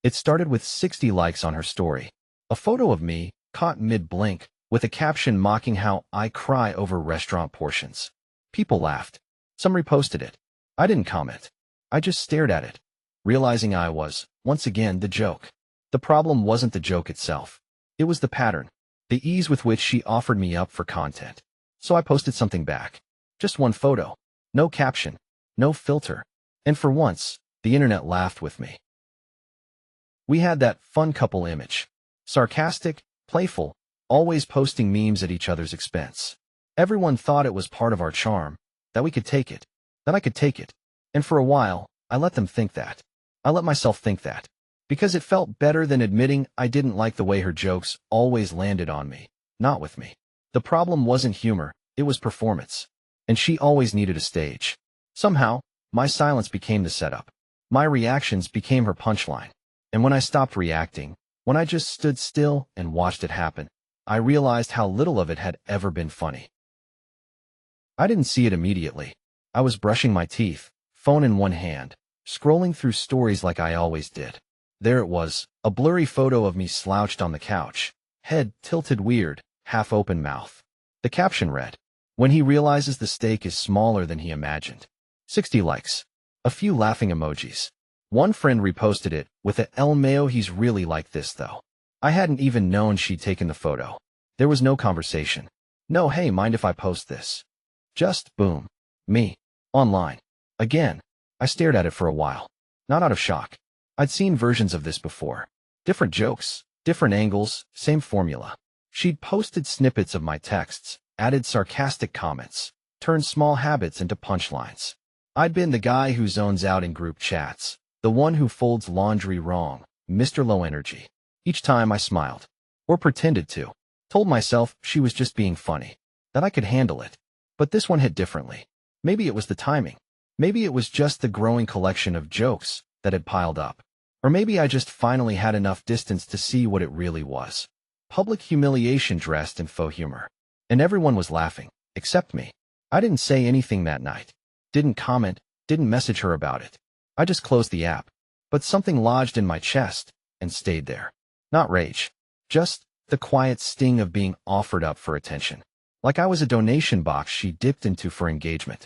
It started with 60 likes on her story. A photo of me, caught mid-blink, with a caption mocking how I cry over restaurant portions. People laughed. Some reposted it. I didn't comment. I just stared at it, realizing I was, once again, the joke. The problem wasn't the joke itself. It was the pattern, the ease with which she offered me up for content. So I posted something back. Just one photo. No caption. No filter. And for once, the internet laughed with me. We had that fun couple image. Sarcastic, playful, always posting memes at each other's expense. Everyone thought it was part of our charm, that we could take it, that I could take it. And for a while, I let them think that. I let myself think that. Because it felt better than admitting I didn't like the way her jokes always landed on me, not with me. The problem wasn't humor, it was performance. And she always needed a stage. Somehow, my silence became the setup. My reactions became her punchline. And when I stopped reacting, when I just stood still and watched it happen, I realized how little of it had ever been funny. I didn't see it immediately. I was brushing my teeth, phone in one hand, scrolling through stories like I always did. There it was, a blurry photo of me slouched on the couch, head tilted weird, half-open mouth. The caption read, "When he realizes the steak is smaller than he imagined." 60 likes. A few laughing emojis. One friend reposted it with a "El Mayo, he's really like this though." I hadn't even known she'd taken the photo. There was no conversation. No, hey, mind if I post this? Just, boom. Me. Online. Again. I stared at it for a while. Not out of shock. I'd seen versions of this before. Different jokes, different angles, same formula. She'd posted snippets of my texts, added sarcastic comments, turned small habits into punchlines. I'd been the guy who zones out in group chats, the one who folds laundry wrong, Mr. Low Energy. Each time I smiled, or pretended to, told myself she was just being funny, that I could handle it. But this one hit differently. Maybe it was the timing. Maybe it was just the growing collection of jokes that had piled up. Or maybe I just finally had enough distance to see what it really was. Public humiliation dressed in faux humor. And everyone was laughing, except me. I didn't say anything that night. Didn't comment, didn't message her about it. I just closed the app. But something lodged in my chest and stayed there. Not rage. Just the quiet sting of being offered up for attention. Like I was a donation box she dipped into for engagement.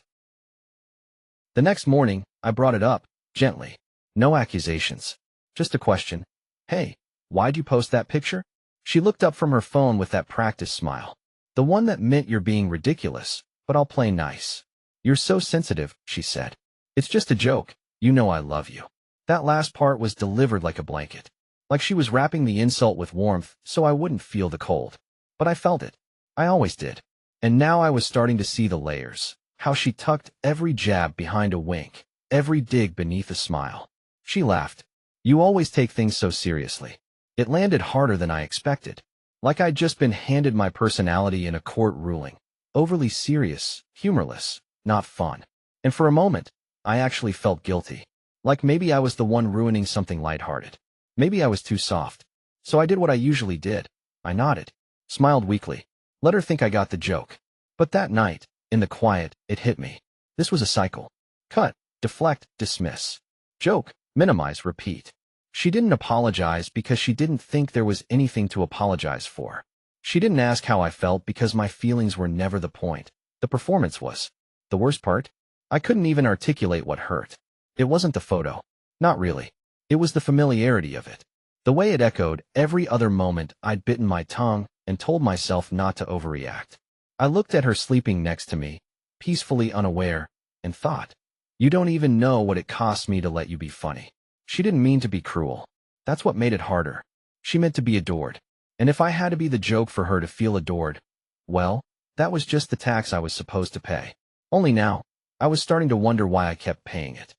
The next morning, I brought it up, gently. No accusations. Just a question. "Hey, why'd you post that picture?" She looked up from her phone with that practiced smile. The one that meant you're being ridiculous, but I'll play nice. "You're so sensitive," she said. "It's just a joke. You know I love you." That last part was delivered like a blanket. Like she was wrapping the insult with warmth so I wouldn't feel the cold. But I felt it. I always did. And now I was starting to see the layers. How she tucked every jab behind a wink, every dig beneath a smile. She laughed. "You always take things so seriously." It landed harder than I expected. Like I'd just been handed my personality in a court ruling. Overly serious, humorless, not fun. And for a moment, I actually felt guilty. Like maybe I was the one ruining something lighthearted. Maybe I was too soft. So I did what I usually did. I nodded, smiled weakly, let her think I got the joke. But that night, in the quiet, it hit me. This was a cycle. Cut, deflect, dismiss. Joke, minimize, repeat. She didn't apologize because she didn't think there was anything to apologize for. She didn't ask how I felt because my feelings were never the point. The performance was. The worst part? I couldn't even articulate what hurt. It wasn't the photo. Not really. It was the familiarity of it. The way it echoed every other moment I'd bitten my tongue and told myself not to overreact. I looked at her sleeping next to me, peacefully unaware, and thought, "You don't even know what it costs me to let you be funny." She didn't mean to be cruel. That's what made it harder. She meant to be adored. And if I had to be the joke for her to feel adored, well, that was just the tax I was supposed to pay. Only now, I was starting to wonder why I kept paying it.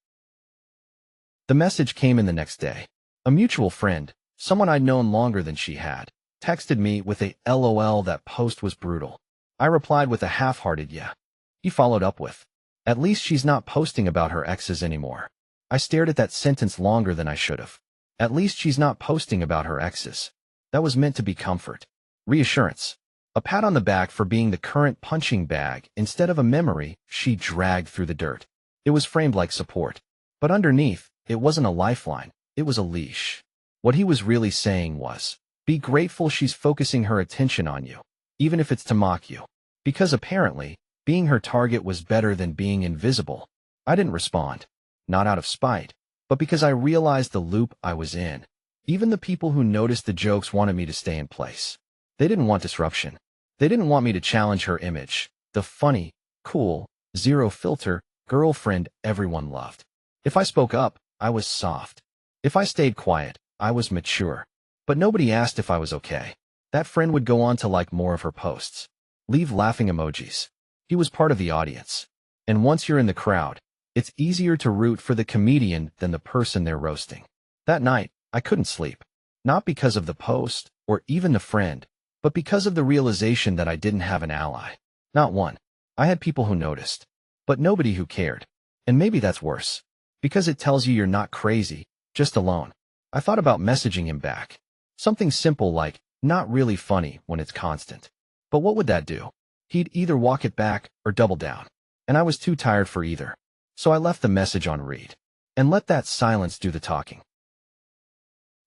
The message came in the next day. A mutual friend, someone I'd known longer than she had, texted me with a "LOL, that post was brutal." I replied with a half-hearted yeah. He followed up with, "At least she's not posting about her exes anymore." I stared at that sentence longer than I should have. At least she's not posting about her exes. That was meant to be comfort. Reassurance. A pat on the back for being the current punching bag instead of a memory she dragged through the dirt. It was framed like support. But underneath, it wasn't a lifeline. It was a leash. What he was really saying was, be grateful she's focusing her attention on you, even if it's to mock you. Because apparently, being her target was better than being invisible. I didn't respond, not out of spite, but because I realized the loop I was in. Even the people who noticed the jokes wanted me to stay in place. They didn't want disruption. They didn't want me to challenge her image, the funny, cool, zero filter girlfriend everyone loved. If I spoke up, I was soft. If I stayed quiet, I was mature. But nobody asked if I was okay. That friend would go on to like more of her posts. Leave laughing emojis. He was part of the audience. And once you're in the crowd, it's easier to root for the comedian than the person they're roasting. That night, I couldn't sleep. Not because of the post, or even the friend, but because of the realization that I didn't have an ally. Not one. I had people who noticed, but nobody who cared. And maybe that's worse, because it tells you you're not crazy, just alone. I thought about messaging him back. Something simple like, not really funny when it's constant. But what would that do? He'd either walk it back or double down. And I was too tired for either. So I left the message on read. And let that silence do the talking.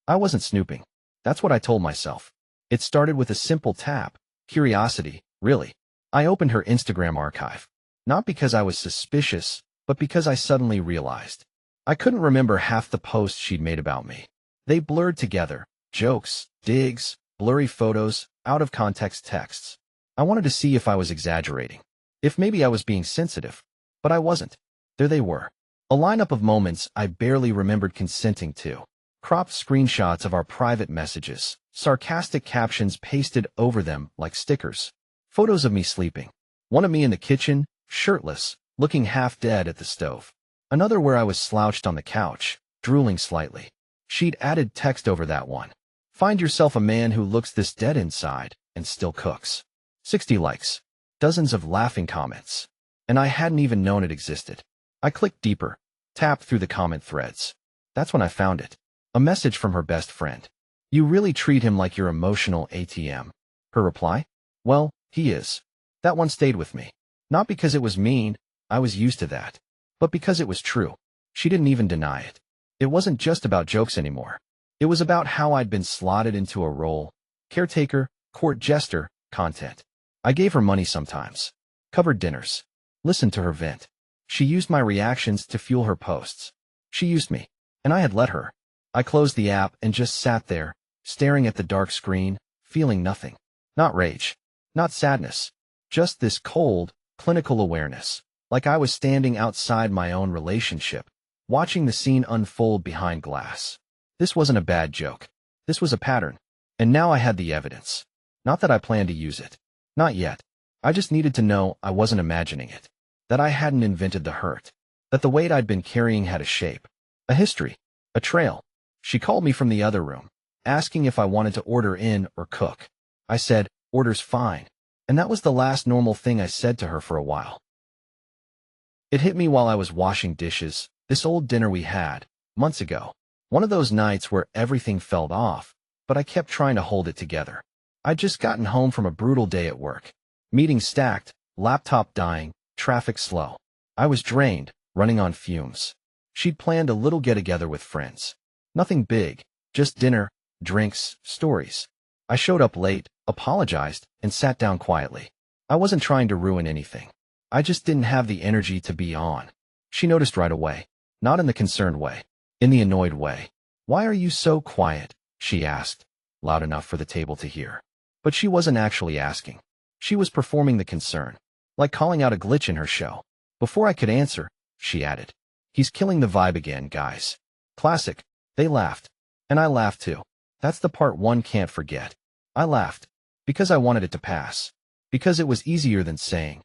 I wasn't snooping. That's what I told myself. It started with a simple tap. Curiosity, really. I opened her Instagram archive. Not because I was suspicious, but because I suddenly realized. I couldn't remember half the posts she'd made about me. They blurred together. Jokes, digs, blurry photos, out-of-context texts. I wanted to see if I was exaggerating. If maybe I was being sensitive. But I wasn't. There they were. A lineup of moments I barely remembered consenting to. Cropped screenshots of our private messages, sarcastic captions pasted over them like stickers. Photos of me sleeping. One of me in the kitchen, shirtless, looking half dead at the stove. Another where I was slouched on the couch, drooling slightly. She'd added text over that one. Find yourself a man who looks this dead inside and still cooks. 60 likes. Dozens of laughing comments. And I hadn't even known it existed. I clicked deeper, tapped through the comment threads. That's when I found it. A message from her best friend. You really treat him like your emotional ATM. Her reply? Well, he is. That one stayed with me. Not because it was mean, I was used to that. But because it was true. She didn't even deny it. It wasn't just about jokes anymore. It was about how I'd been slotted into a role. Caretaker, court jester, content. I gave her money sometimes. Covered dinners. Listened to her vent. She used my reactions to fuel her posts. She used me. And I had let her. I closed the app and just sat there, staring at the dark screen, feeling nothing. Not rage. Not sadness. Just this cold, clinical awareness. Like I was standing outside my own relationship, watching the scene unfold behind glass. This wasn't a bad joke. This was a pattern. And now I had the evidence. Not that I planned to use it. Not yet. I just needed to know I wasn't imagining it. That I hadn't invented the hurt. That the weight I'd been carrying had a shape. A history. A trail. She called me from the other room, asking if I wanted to order in or cook. I said, order's fine. And that was the last normal thing I said to her for a while. It hit me while I was washing dishes, this old dinner we had, months ago. One of those nights where everything felt off, but I kept trying to hold it together. I'd just gotten home from a brutal day at work. Meetings stacked, laptop dying, traffic slow. I was drained, running on fumes. She'd planned a little get-together with friends. Nothing big, just dinner, drinks, stories. I showed up late, apologized, and sat down quietly. I wasn't trying to ruin anything. I just didn't have the energy to be on. She noticed right away. Not in the concerned way. In the annoyed way. Why are you so quiet? She asked, loud enough for the table to hear. But she wasn't actually asking. She was performing the concern. Like calling out a glitch in her show. Before I could answer, she added. He's killing the vibe again, guys. Classic. They laughed. And I laughed too. That's the part one can't forget. I laughed. Because I wanted it to pass. Because it was easier than saying,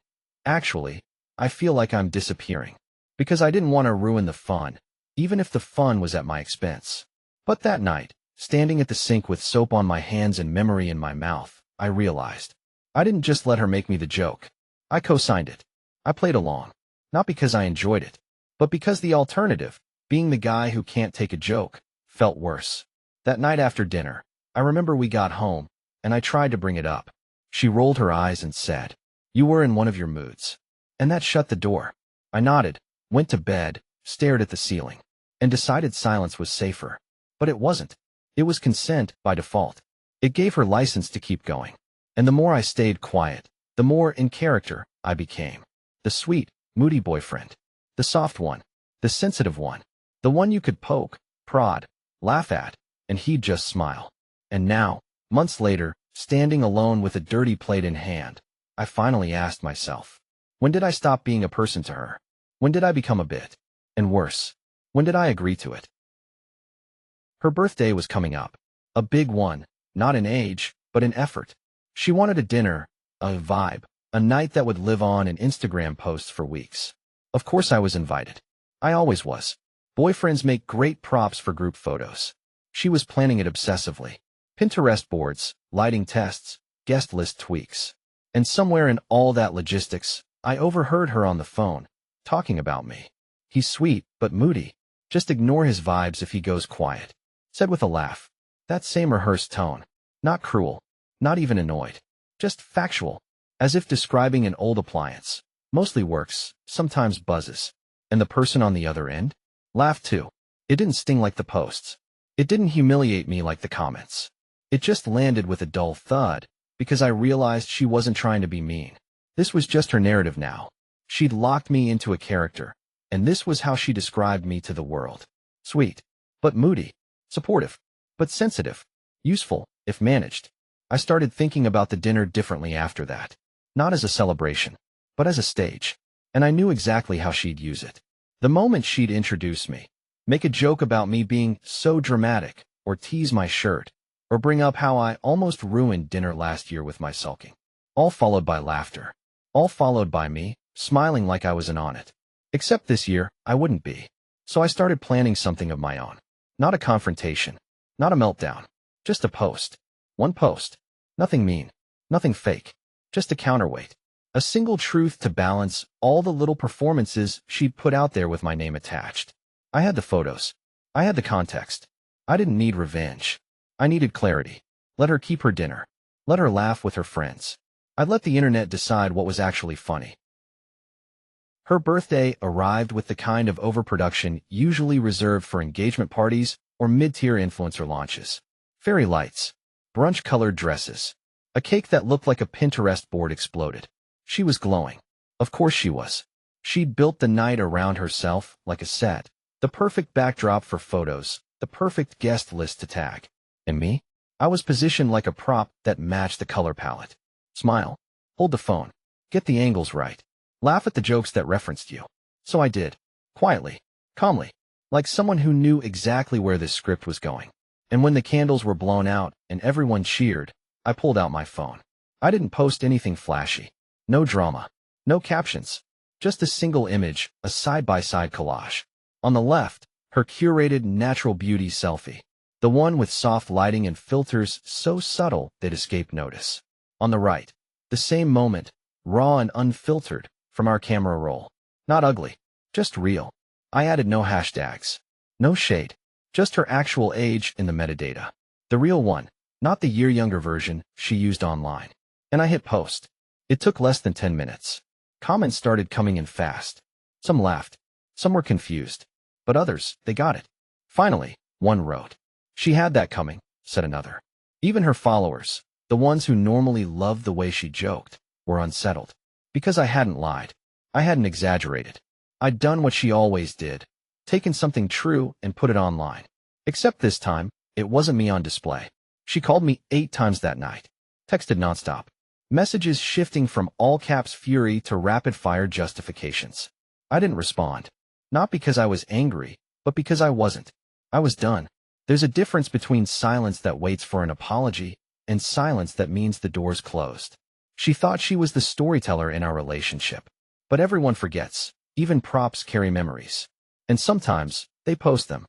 actually, I feel like I'm disappearing. Because I didn't want to ruin the fun, even if the fun was at my expense. But that night, standing at the sink with soap on my hands and memory in my mouth, I realized. I didn't just let her make me the joke. I co-signed it. I played along. Not because I enjoyed it, but because the alternative, being the guy who can't take a joke, felt worse. That night after dinner, I remember we got home, and I tried to bring it up. She rolled her eyes and said, "You were in one of your moods." And that shut the door. I nodded, went to bed, stared at the ceiling, and decided silence was safer. But it wasn't. It was consent by default. It gave her license to keep going. And the more I stayed quiet, the more in character I became. The sweet, moody boyfriend. The soft one. The sensitive one. The one you could poke, prod, laugh at, and he'd just smile. And now, months later, standing alone with a dirty plate in hand, I finally asked myself, when did I stop being a person to her? When did I become a bit? And worse, when did I agree to it? Her birthday was coming up. A big one, not in age, but in effort. She wanted a dinner, a vibe, a night that would live on in Instagram posts for weeks. Of course I was invited. I always was. Boyfriends make great props for group photos. She was planning it obsessively. Pinterest boards, lighting tests, guest list tweaks. And somewhere in all that logistics, I overheard her on the phone, talking about me. He's sweet, but moody. Just ignore his vibes if he goes quiet. Said with a laugh. That same rehearsed tone. Not cruel. Not even annoyed. Just factual. As if describing an old appliance. Mostly works, sometimes buzzes. And the person on the other end? Laughed too. It didn't sting like the posts. It didn't humiliate me like the comments. It just landed with a dull thud, because I realized she wasn't trying to be mean. This was just her narrative now. She'd locked me into a character, and this was how she described me to the world. Sweet, but moody. Supportive, but sensitive. Useful, if managed. I started thinking about the dinner differently after that. Not as a celebration, but as a stage. And I knew exactly how she'd use it. The moment she'd introduce me, make a joke about me being so dramatic, or tease my shirt, or bring up how I almost ruined dinner last year with my sulking. All followed by laughter. All followed by me, smiling like I was in on it. Except this year, I wouldn't be. So I started planning something of my own. Not a confrontation. Not a meltdown. Just a post. One post. Nothing mean. Nothing fake. Just a counterweight. A single truth to balance all the little performances she'd put out there with my name attached. I had the photos. I had the context. I didn't need revenge. I needed clarity. Let her keep her dinner. Let her laugh with her friends. I'd let the internet decide what was actually funny. Her birthday arrived with the kind of overproduction usually reserved for engagement parties or mid-tier influencer launches. Fairy lights. Brunch-colored dresses. A cake that looked like a Pinterest board exploded. She was glowing. Of course she was. She'd built the night around herself like a set. The perfect backdrop for photos. The perfect guest list to tag. And me? I was positioned like a prop that matched the color palette. Smile. Hold the phone. Get the angles right. Laugh at the jokes that referenced you. So I did. Quietly. Calmly. Like someone who knew exactly where this script was going. And when the candles were blown out and everyone cheered, I pulled out my phone. I didn't post anything flashy. No drama. No captions. Just a single image, a side-by-side collage. On the left, her curated natural beauty selfie. The one with soft lighting and filters so subtle they'd escape notice. On the right, the same moment, raw and unfiltered, from our camera roll. Not ugly. Just real. I added no hashtags. No shade. Just her actual age in the metadata. The real one, not the year younger version she used online. And I hit post. It took less than 10 minutes. Comments started coming in fast. Some laughed. Some were confused. But others, they got it. Finally, one wrote. She had that coming, said another. Even her followers, the ones who normally loved the way she joked, were unsettled. Because I hadn't lied. I hadn't exaggerated. I'd done what she always did. Taken something true and put it online. Except this time, it wasn't me on display. She called me 8 times that night. Texted nonstop. Messages shifting from all caps fury to rapid fire justifications. I didn't respond. Not because I was angry, but because I wasn't. I was done. There's a difference between silence that waits for an apology and silence that means the door's closed. She thought she was the storyteller in our relationship. But everyone forgets. Even props carry memories. And sometimes, they post them.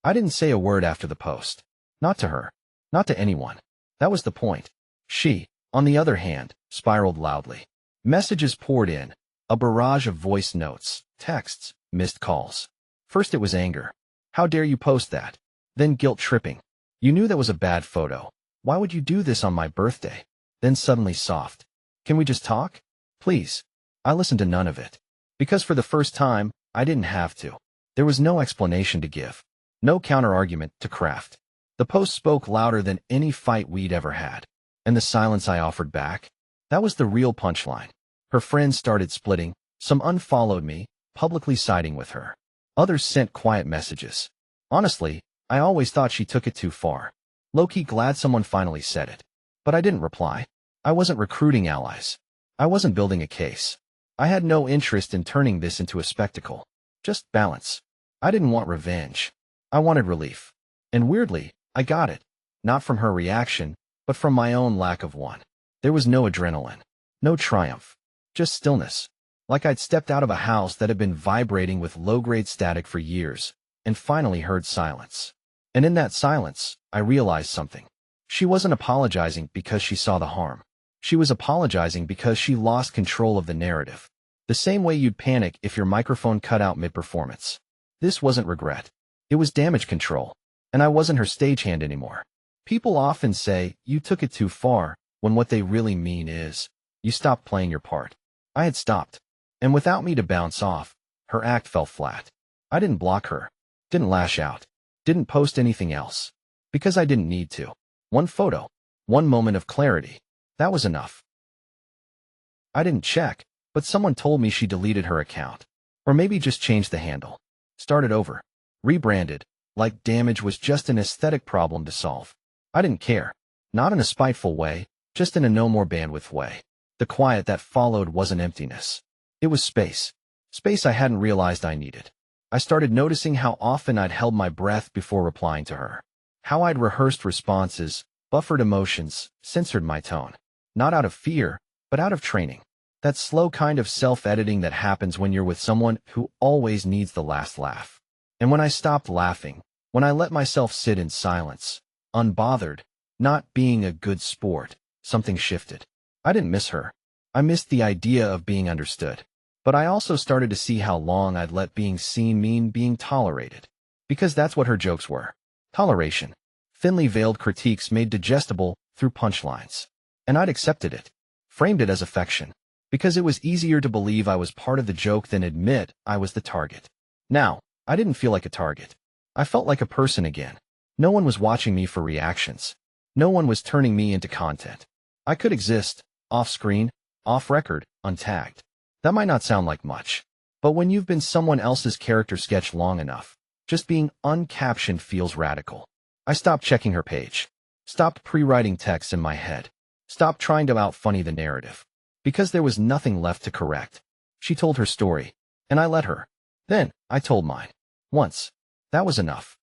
I didn't say a word after the post. Not to her. Not to anyone. That was the point. She, on the other hand, spiraled loudly. Messages poured in. A barrage of voice notes, texts, missed calls. First it was anger. How dare you post that? Then guilt-tripping. You knew that was a bad photo. Why would you do this on my birthday? Then suddenly soft. Can we just talk? Please. I listened to none of it. Because for the first time, I didn't have to. There was no explanation to give. No counter-argument to craft. The post spoke louder than any fight we'd ever had. And the silence I offered back? That was the real punchline. Her friends started splitting. Some unfollowed me, publicly siding with her. Others sent quiet messages. Honestly, I always thought she took it too far. Low-key glad someone finally said it. But I didn't reply. I wasn't recruiting allies. I wasn't building a case. I had no interest in turning this into a spectacle. Just balance. I didn't want revenge. I wanted relief. And weirdly, I got it. Not from her reaction, but from my own lack of one. There was no adrenaline. No triumph. Just stillness. Like I'd stepped out of a house that had been vibrating with low-grade static for years, and finally heard silence. And in that silence, I realized something. She wasn't apologizing because she saw the harm. She was apologizing because she lost control of the narrative. The same way you'd panic if your microphone cut out mid-performance. This wasn't regret. It was damage control. And I wasn't her stagehand anymore. People often say, you took it too far, when what they really mean is, you stopped playing your part. I had stopped. And without me to bounce off, her act fell flat. I didn't block her. Didn't lash out. Didn't post anything else. Because I didn't need to. One photo. One moment of clarity. That was enough. I didn't check, but someone told me she deleted her account. Or maybe just changed the handle. Started over. Rebranded. Like damage was just an aesthetic problem to solve. I didn't care. Not in a spiteful way, just in a no more bandwidth way. The quiet that followed wasn't emptiness. It was space. Space I hadn't realized I needed. I started noticing how often I'd held my breath before replying to her. How I'd rehearsed responses, buffered emotions, censored my tone. Not out of fear, but out of training. That slow kind of self-editing that happens when you're with someone who always needs the last laugh. And when I stopped laughing, when I let myself sit in silence, unbothered, not being a good sport, something shifted. I didn't miss her. I missed the idea of being understood. But I also started to see how long I'd let being seen mean being tolerated. Because that's what her jokes were. Toleration. Thinly veiled critiques made digestible through punchlines. And I'd accepted it. Framed it as affection. Because it was easier to believe I was part of the joke than admit I was the target. Now, I didn't feel like a target. I felt like a person again. No one was watching me for reactions. No one was turning me into content. I could exist, off-screen, off-record, untagged. That might not sound like much. But when you've been someone else's character sketch long enough, just being uncaptioned feels radical. I stopped checking her page. Stopped pre-writing texts in my head. Stopped trying to out-funny the narrative. Because there was nothing left to correct. She told her story, and I let her. Then, I told mine. Once. That was enough.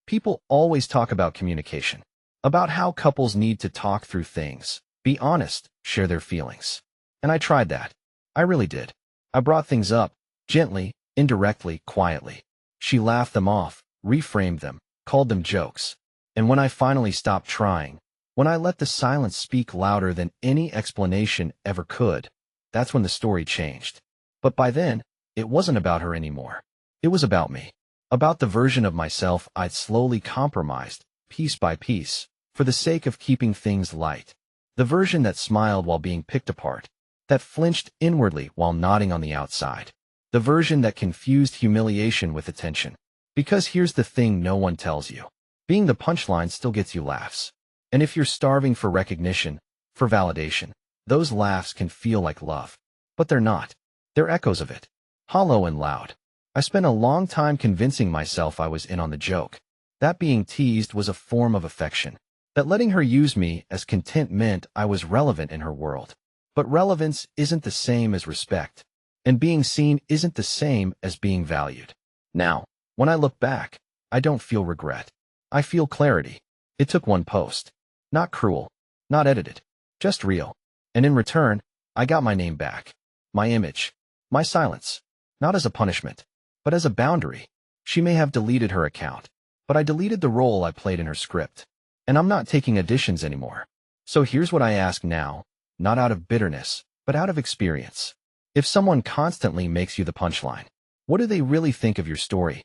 People always talk about communication. About how couples need to talk through things. Be honest, share their feelings. And I tried that. I really did. I brought things up, gently, indirectly, quietly. She laughed them off, reframed them, called them jokes. And when I finally stopped trying, when I let the silence speak louder than any explanation ever could, that's when the story changed. But by then, it wasn't about her anymore. It was about me. About the version of myself I'd slowly compromised, piece by piece, for the sake of keeping things light. The version that smiled while being picked apart. That flinched inwardly while nodding on the outside. The version that confused humiliation with attention. Because here's the thing no one tells you. Being the punchline still gets you laughs. And if you're starving for recognition, for validation, those laughs can feel like love. But they're not. They're echoes of it. Hollow and loud. I spent a long time convincing myself I was in on the joke. That being teased was a form of affection. That letting her use me as content meant I was relevant in her world. But relevance isn't the same as respect. And being seen isn't the same as being valued. Now, when I look back, I don't feel regret. I feel clarity. It took one post. Not cruel. Not edited. Just real. And in return, I got my name back. My image. My silence. Not as a punishment, but as a boundary. She may have deleted her account, but I deleted the role I played in her script. And I'm not taking additions anymore. So here's what I ask now. Not out of bitterness, but out of experience. If someone constantly makes you the punchline, what do they really think of your story?